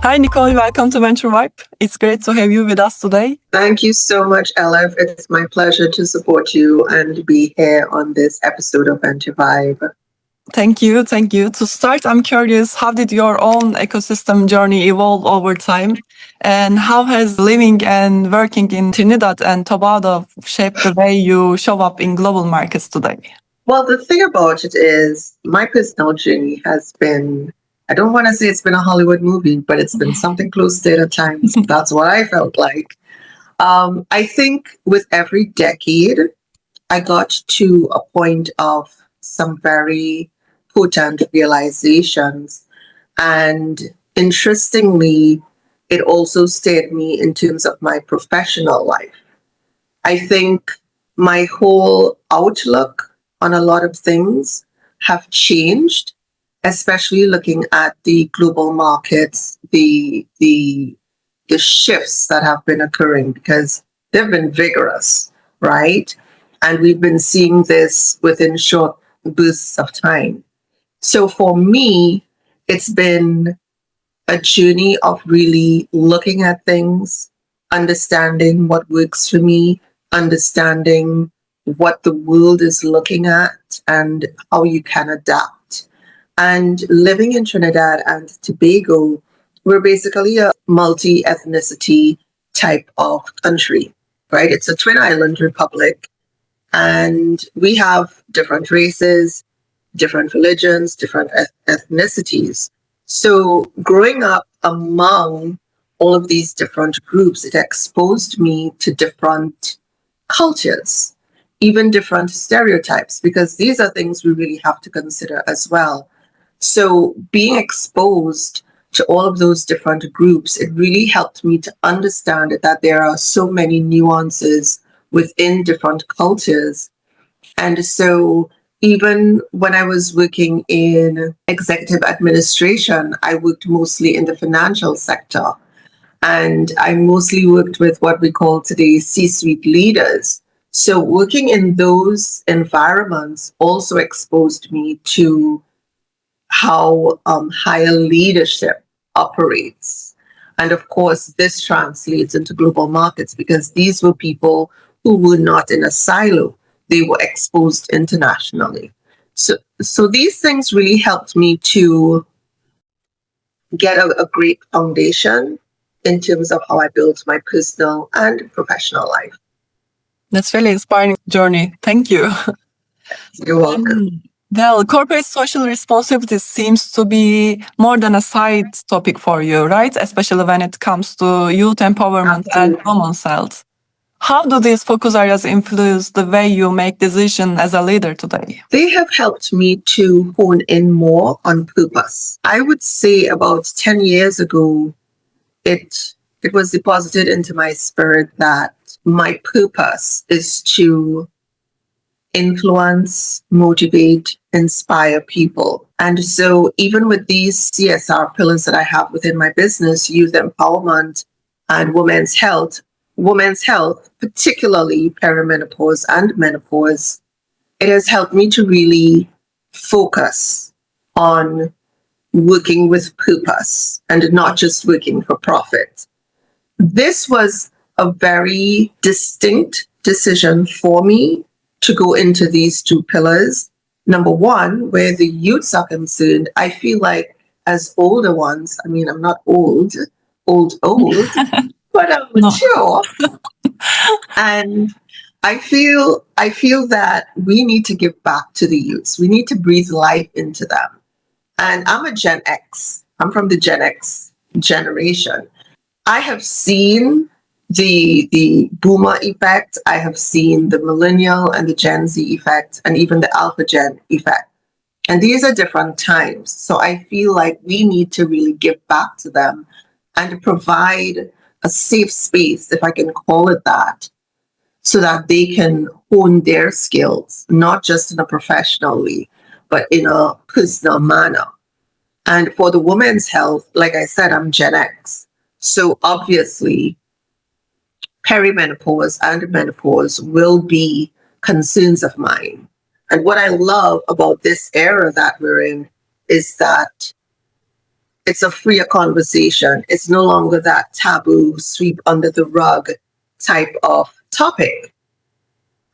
Hi, Nicole. Welcome to Venture Vibe. It's great to have you with us today. Thank you so much, Elif. It's my pleasure to support you and be here on this episode of Venture Vibe. Thank you. Thank you. To start, I'm curious, how did your own ecosystem journey evolve over time? And how has living and working in Trinidad and Tobago shaped the way you show up in global markets today? Well, the thing about it is, my personal journey has been, I don't want to say it's been a Hollywood movie, but it's been something close to it at times. That's what I felt like. I think with every decade, I got to a point of some very potent realizations. And interestingly, it also stayed me in terms of my professional life. I think my whole outlook on a lot of things have changed, especially looking at the global markets, the shifts that have been occurring because they've been vigorous, right? And we've been seeing this within short bursts of time. So for me, it's been a journey of really looking at things, understanding what works for me, understanding what the world is looking at and how you can adapt. And living in Trinidad and Tobago, we're basically a multi ethnicity type of country, right? It's a twin island republic, and we have different races, different religions, different ethnicities. So growing up among all of these different groups, it exposed me to different cultures, even different stereotypes, because these are things we really have to consider as well. So being exposed to all of those different groups, it really helped me to understand that there are so many nuances within different cultures. And so even when I was working in executive administration, I worked mostly in the financial sector. And I mostly worked with what we call today C-suite leaders. So working in those environments also exposed me to how higher leadership operates. And of course, this translates into global markets because these were people who were not in a silo. They were exposed internationally. So these things really helped me to get a great foundation in terms of how I built my personal and professional life. That's really inspiring journey. Thank you. You're welcome. Well, corporate social responsibility seems to be more than a side topic for you, right? Especially when it comes to youth empowerment and Absolutely. women's health. How do these focus areas influence the way you make decisions as a leader today? They have helped me to hone in more on purpose. I would say about 10 years ago, it was deposited into my spirit that my purpose is to influence, motivate, inspire people. And so even with these CSR pillars that I have within my business, youth empowerment and women's health, particularly perimenopause and menopause, it has helped me to really focus on working with purpose and not just working for profit. This was a very distinct decision for me to go into these two pillars. Number one, where the youths are concerned, I feel like as older ones, I mean, I'm not old, but I'm mature. And I feel that we need to give back to the youths. We need to breathe life into them. And I'm a Gen X. I'm from the Gen X generation. I have seen the boomer effect. I have seen the millennial and the Gen Z effect, and even the alpha gen effect. And these are different times. So I feel like we need to really give back to them and provide a safe space, if I can call it that, so that they can hone their skills, not just in a professional way, but in a personal manner. And for the women's health, like I said, I'm Gen X. So obviously, perimenopause and menopause will be concerns of mine. And what I love about this era that we're in is that it's a freer conversation. It's no longer that taboo, sweep under the rug type of topic.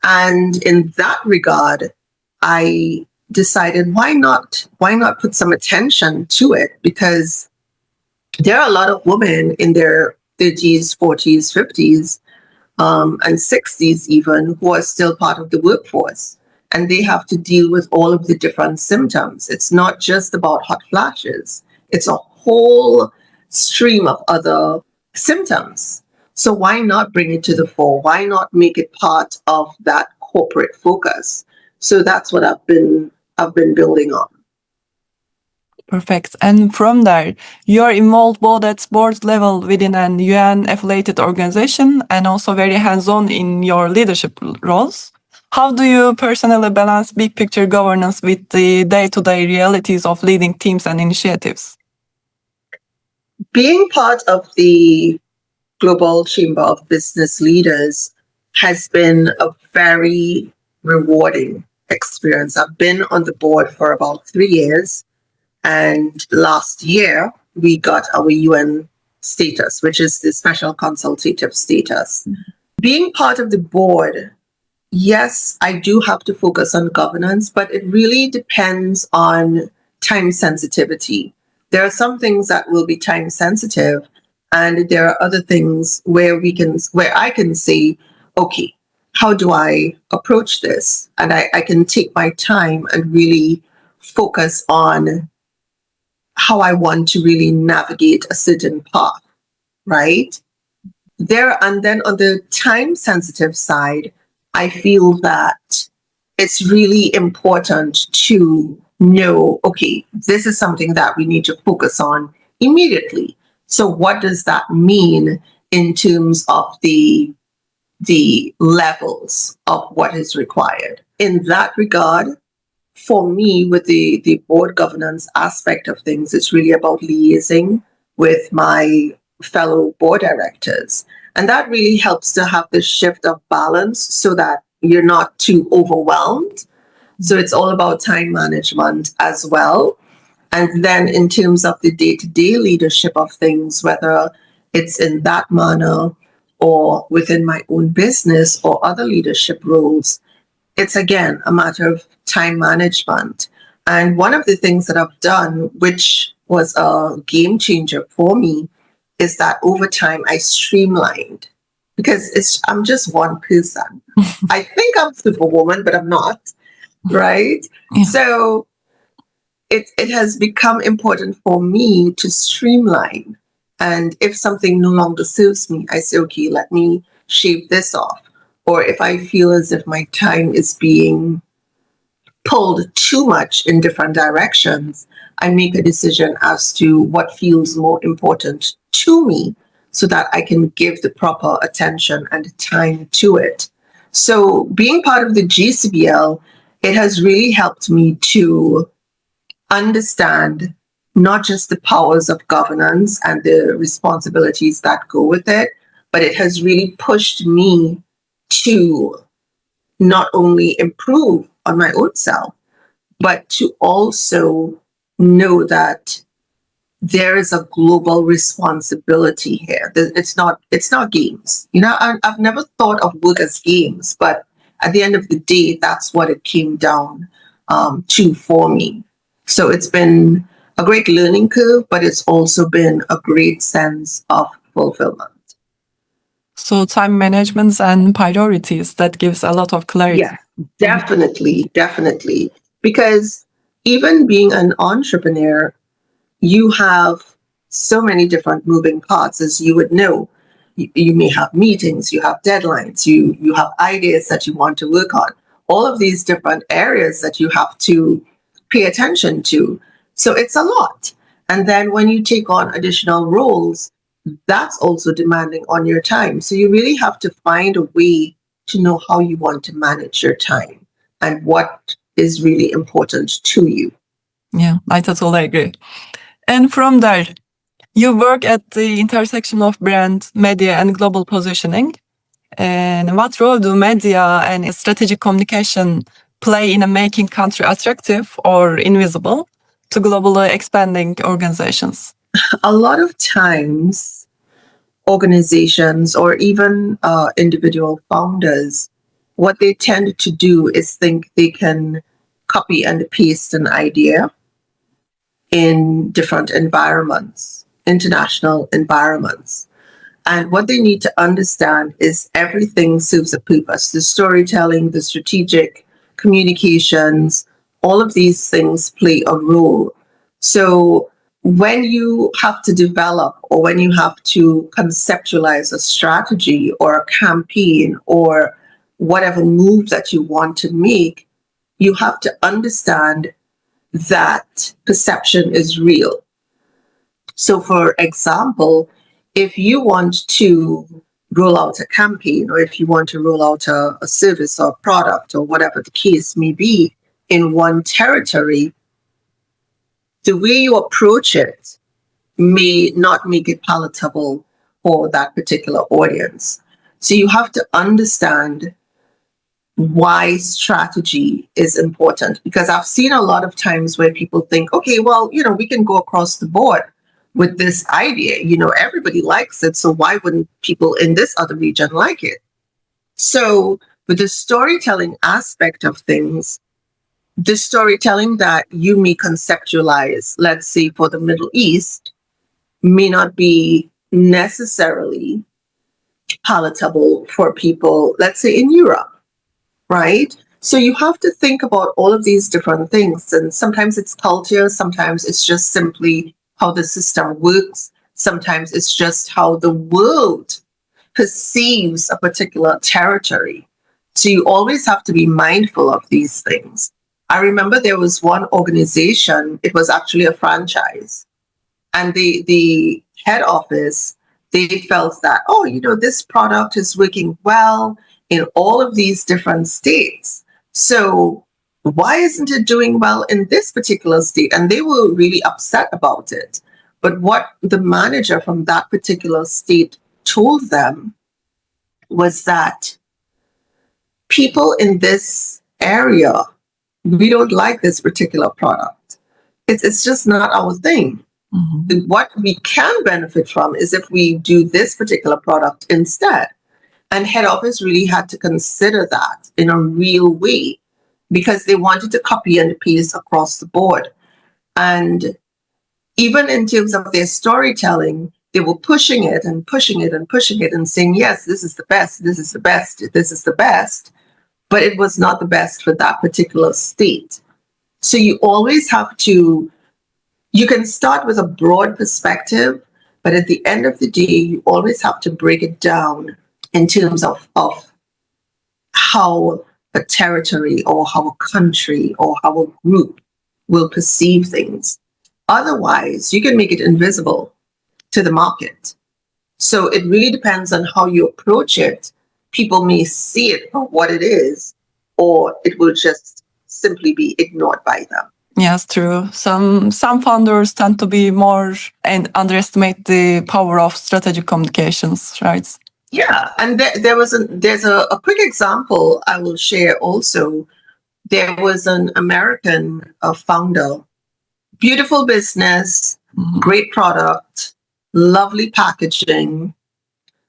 And in that regard, I decided why not put some attention to it? Because there are a lot of women in their 30s, 40s, 50s, and 60s even, who are still part of the workforce. And they have to deal with all of the different symptoms. It's not just about hot flashes. It's a whole stream of other symptoms. So why not bring it to the fore? Why not make it part of that corporate focus? So that's what I've been building on. Perfect. And from there, you're involved both at board level within an UN affiliated organization and also very hands-on in your leadership roles. How do you personally balance big picture governance with the day-to-day realities of leading teams and initiatives? Being part of the Global Chamber of Business Leaders has been a very rewarding experience. I've been on the board for about 3 years. And last year, we got our UN status, which is the special consultative status. Being part of the board, yes, I do have to focus on governance, but it really depends on time sensitivity. There are some things that will be time sensitive, and there are other things where I can say, okay, how do I approach this? And I can take my time and really focus on how I want to really navigate a certain path, right? And then on the time sensitive side, I feel that it's really important to know, okay, this is something that we need to focus on immediately. So what does that mean in terms of the levels of what is required? In that regard, for me, with the board governance aspect of things, it's really about liaising with my fellow board directors. And that really helps to have this shift of balance so that you're not too overwhelmed. So it's all about time management as well. And then in terms of the day-to-day leadership of things, whether it's in that manner or within my own business or other leadership roles, it's again a matter of time management. And one of the things that I've done, which was a game changer for me, is that over time I streamlined, because I'm just one person. I think I'm Superwoman, but I'm not, right? Yeah. So it has become important for me to streamline. And if something no longer serves me, I say, okay, let me shave this off. Or if I feel as if my time is being pulled too much in different directions, I make a decision as to what feels more important to me so that I can give the proper attention and time to it. So being part of the GCBL, it has really helped me to understand not just the powers of governance and the responsibilities that go with it, but it has really pushed me to not only improve on my own self, but to also know that there is a global responsibility here. It's not games. I've never thought of work as games, but at the end of the day, that's what it came down to for me. So it's been a great learning curve, but it's also been a great sense of fulfillment. So time management and priorities, that gives a lot of clarity. Yeah, definitely. Because even being an entrepreneur, you have so many different moving parts, as you would know. You may have meetings, you have deadlines, you have ideas that you want to work on, all of these different areas that you have to pay attention to. So it's a lot. And then when you take on additional roles, that's also demanding on your time. So you really have to find a way to know how you want to manage your time and what is really important to you. Yeah, I totally agree. And from there, you work at the intersection of brand, media, and global positioning. And what role do media and strategic communication play in making country attractive or invisible to globally expanding organizations? A lot of times, organizations or even individual founders, what they tend to do is think they can copy and paste an idea in different environments, international environments. And what they need to understand is everything serves a purpose. The storytelling, the strategic communications, all of these things play a role. So when you have to develop or when you have to conceptualize a strategy or a campaign or whatever move that you want to make, you have to understand that perception is real. So, for example, if you want to roll out a campaign or if you want to roll out a service or product or whatever the case may be in one territory, the way you approach it may not make it palatable for that particular audience. So you have to understand why strategy is important, because I've seen a lot of times where people think, okay, well, we can go across the board with this idea. Everybody likes it, so why wouldn't people in this other region like it? So with the storytelling aspect of things, the storytelling that you may conceptualize, let's say for the Middle East, may not be necessarily palatable for people, let's say in Europe, right? So you have to think about all of these different things. And sometimes it's culture, sometimes it's just simply how the system works, sometimes it's just how the world perceives a particular territory. So you always have to be mindful of these things. I remember there was one organization, it was actually a franchise, and the head office, they felt that, this product is working well in all of these different states. So why isn't it doing well in this particular state? And they were really upset about it. But what the manager from that particular state told them was that people in this area, we don't like this particular product. It's just not our thing. Mm-hmm. What we can benefit from is if we do this particular product instead. And head office really had to consider that in a real way because they wanted to copy and paste across the board. And even in terms of their storytelling, they were pushing it and pushing it and pushing it and saying, yes, this is the best, this is the best, this is the best. But it was not the best for that particular state. So you always have to, you can start with a broad perspective, but at the end of the day, you always have to break it down in terms of how a territory or how a country or how a group will perceive things. Otherwise, you can make it invisible to the market. So it really depends on how you approach it. People may see it for what it is, or it will just simply be ignored by them. Yes, true. Some founders tend to be more and underestimate the power of strategic communications, right? Yeah, and there's a quick example I will share also. There was an American founder, beautiful business, great product, lovely packaging,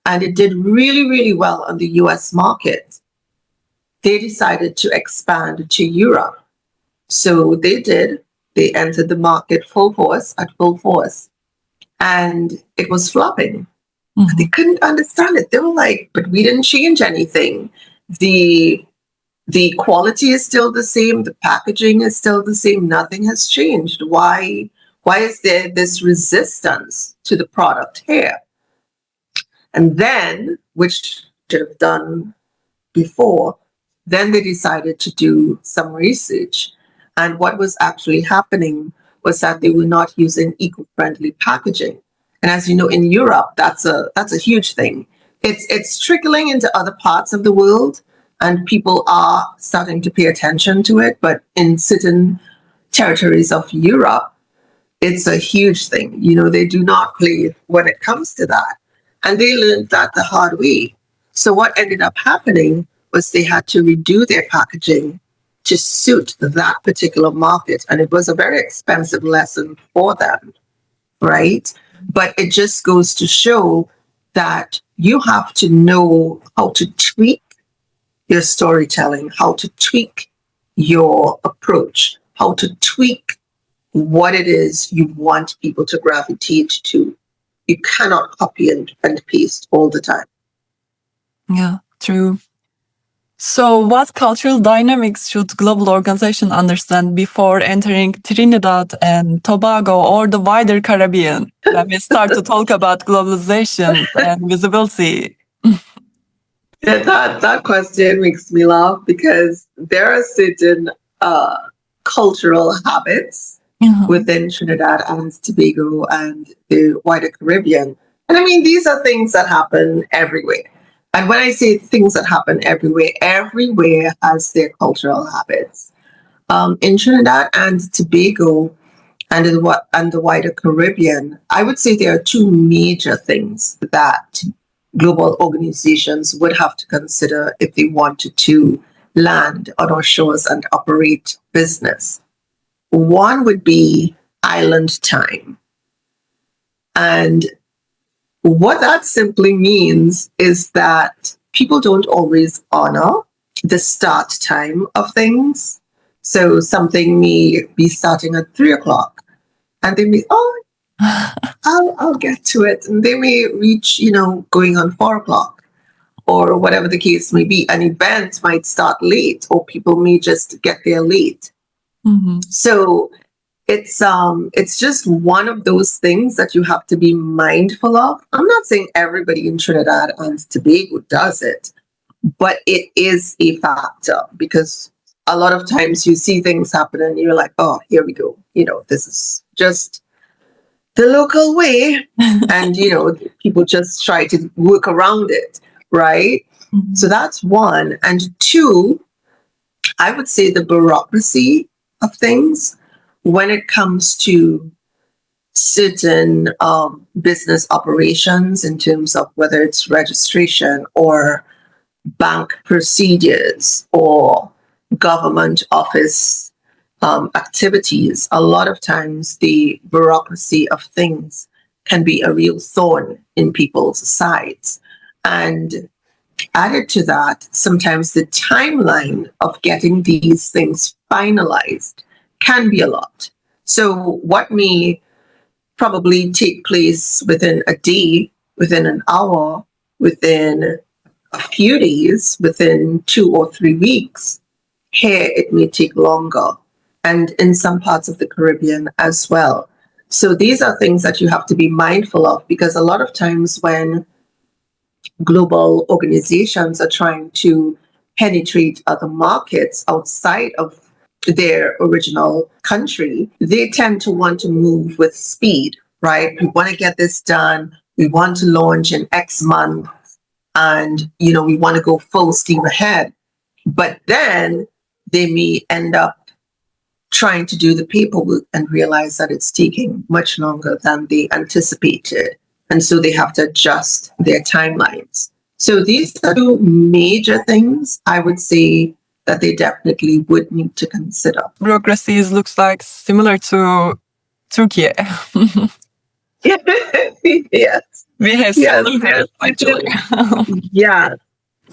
and it did really, really well on the US market. They decided to expand to Europe. So they did. They entered the market at full force, and it was flopping. Mm-hmm. They couldn't understand it. They were like, but we didn't change anything. The quality is still the same, the packaging is still the same, nothing has changed. Why is there this resistance to the product here? And then, which should have done before, then they decided to do some research. And what was actually happening was that they were not using eco-friendly packaging. And as you know, in Europe, that's a huge thing. It's trickling into other parts of the world, and people are starting to pay attention to it. But in certain territories of Europe, it's a huge thing. They do not play when it comes to that. And they learned that the hard way. So what ended up happening was they had to redo their packaging to suit that particular market. And it was a very expensive lesson for them. right? But it just goes to show that you have to know how to tweak your storytelling, how to tweak your approach, how to tweak what it is you want people to gravitate to. You cannot copy and paste all the time. Yeah, true. So, what cultural dynamics should global organization understand before entering Trinidad and Tobago or the wider Caribbean when we start to talk about globalization and visibility? Yeah, that question makes me laugh because there are certain cultural habits within Trinidad and Tobago and the wider Caribbean. And I mean, these are things that happen everywhere. And when I say things that happen everywhere has their cultural habits. In Trinidad and Tobago and the wider Caribbean, I would say there are two major things that global organizations would have to consider if they wanted to land on our shores and operate business. One would be island time. And what that simply means is that people don't always honor the start time of things. So something may be starting at 3 o'clock and they may, I'll get to it. And they may reach, going on 4 o'clock or whatever the case may be. An event might start late or people may just get there late. Mm-hmm. So it's just one of those things that you have to be mindful of. I'm not saying everybody in Trinidad and Tobago does it, but it is a factor because a lot of times you see things happen and you're like, oh, here we go. This is just the local way. And, people just try to work around it, right? Mm-hmm. So that's one. And two, I would say the bureaucracy of things when it comes to certain business operations in terms of whether it's registration or bank procedures or government office activities. A lot of times the bureaucracy of things can be a real thorn in people's sides. And added to that, sometimes the timeline of getting these things finalized can be a lot. So, what may probably take place within a day, within an hour, within a few days, within 2 or 3 weeks, here it may take longer, and in some parts of the Caribbean as well. So, these are things that you have to be mindful of because a lot of times when global organizations are trying to penetrate other markets outside of their original country, they tend to want to move with speed, right? We want to get this done. We want to launch in X month and, we want to go full steam ahead. But then they may end up trying to do the paperwork and realize that it's taking much longer than they anticipated. And so they have to adjust their timelines. So these are two major things I would say that they definitely would need to consider. Bureaucracy looks like similar to Turkey. Yes. We have similar actually. Yeah.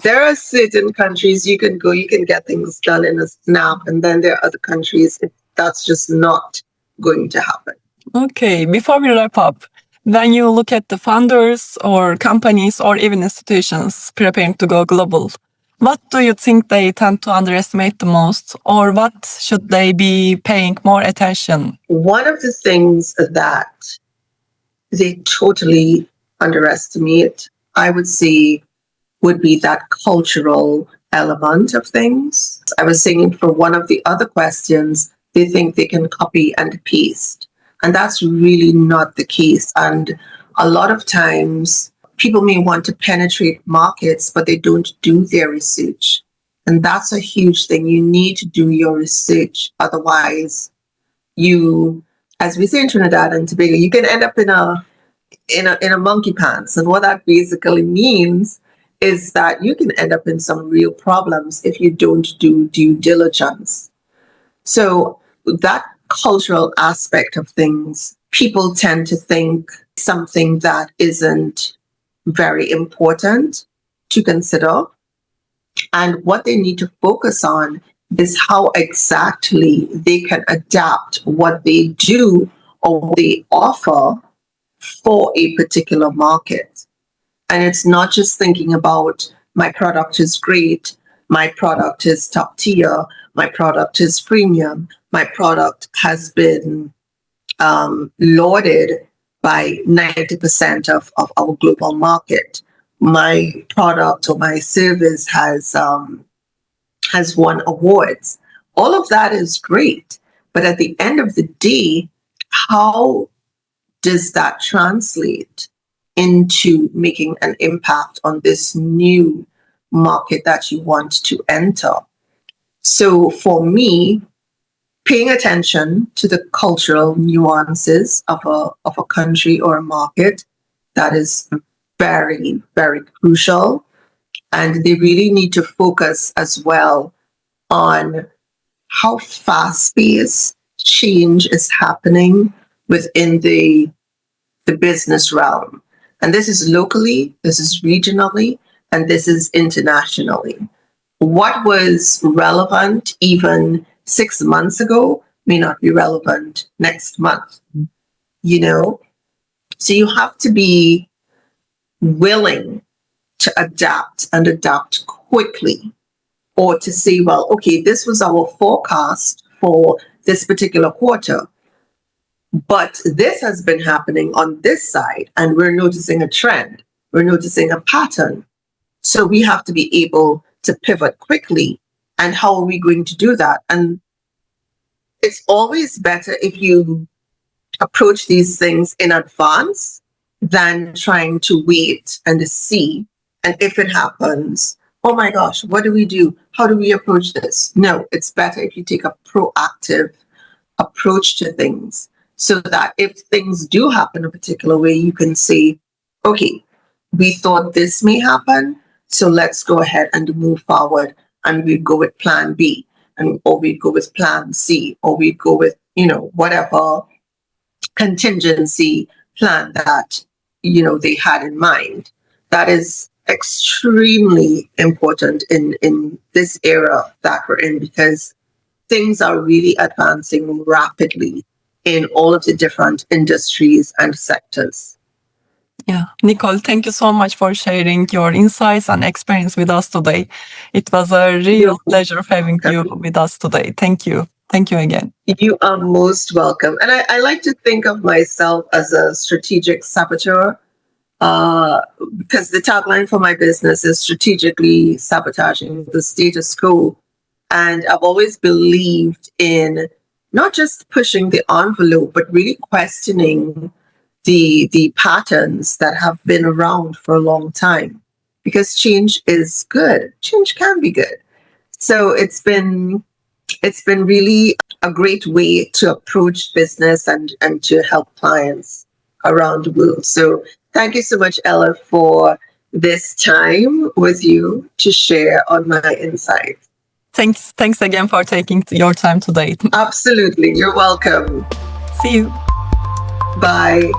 There are certain countries you can go, you can get things done in a snap, and then there are other countries that's just not going to happen. Okay, before we wrap up, when you look at the funders or companies or even institutions preparing to go global, what do you think they tend to underestimate the most, or what should they be paying more attention? One of the things that they totally underestimate, I would say, would be that cultural element of things. I was saying for one of the other questions, they think they can copy and paste. And that's really not the case. And a lot of times people may want to penetrate markets, but they don't do their research. And that's a huge thing. You need to do your research. Otherwise, as we say in Trinidad and Tobago, you can end up in a monkey pants. And what that basically means is that you can end up in some real problems if you don't do due diligence. So that cultural aspect of things people tend to think something that isn't very important to consider. And what they need to focus on is how exactly they can adapt what they do or what they offer for a particular market. And it's not just thinking about my product is great, my product is top tier, my product is premium, my product has been lauded by 90% of our global market. My product or my service has won awards. All of that is great, but at the end of the day, how does that translate into making an impact on this new market that you want to enter? So for me, paying attention to the cultural nuances of a country or a market, that is very, very crucial. And they really need to focus as well on how fast-paced change is happening within the business realm. And this is locally, this is regionally, and this is internationally. What was relevant even 6 months ago may not be relevant next month, you know? So you have to be willing to adapt and adapt quickly, or to say, well, okay, this was our forecast for this particular quarter, but this has been happening on this side, and we're noticing a trend, we're noticing a pattern. So we have to be able to pivot quickly. And how are we going to do that? And it's always better if you approach these things in advance than trying to wait and see. And if it happens, oh my gosh, what do we do? How do we approach this? No, it's better if you take a proactive approach to things, so that if things do happen a particular way, you can say, okay, we thought this may happen, so let's go ahead and move forward, and we go with plan B, or we go with plan C, or we go with, whatever contingency plan that, they had in mind. That is extremely important in this era that we're in, because things are really advancing rapidly in all of the different industries and sectors. Yeah. Nicole, thank you so much for sharing your insights and experience with us today. It was a real pleasure having you with us today. Thank you. Thank you again. You are most welcome. And I like to think of myself as a strategic saboteur, because the tagline for my business is strategically sabotaging the status quo. And I've always believed in not just pushing the envelope, but really questioning the patterns that have been around for a long time. Because change is good. Change can be good. So it's been really a great way to approach business and to help clients around the world. So thank you so much, Ella, for this time with you to share on my insights. Thanks again for taking your time today. Absolutely. You're welcome. See you. Bye.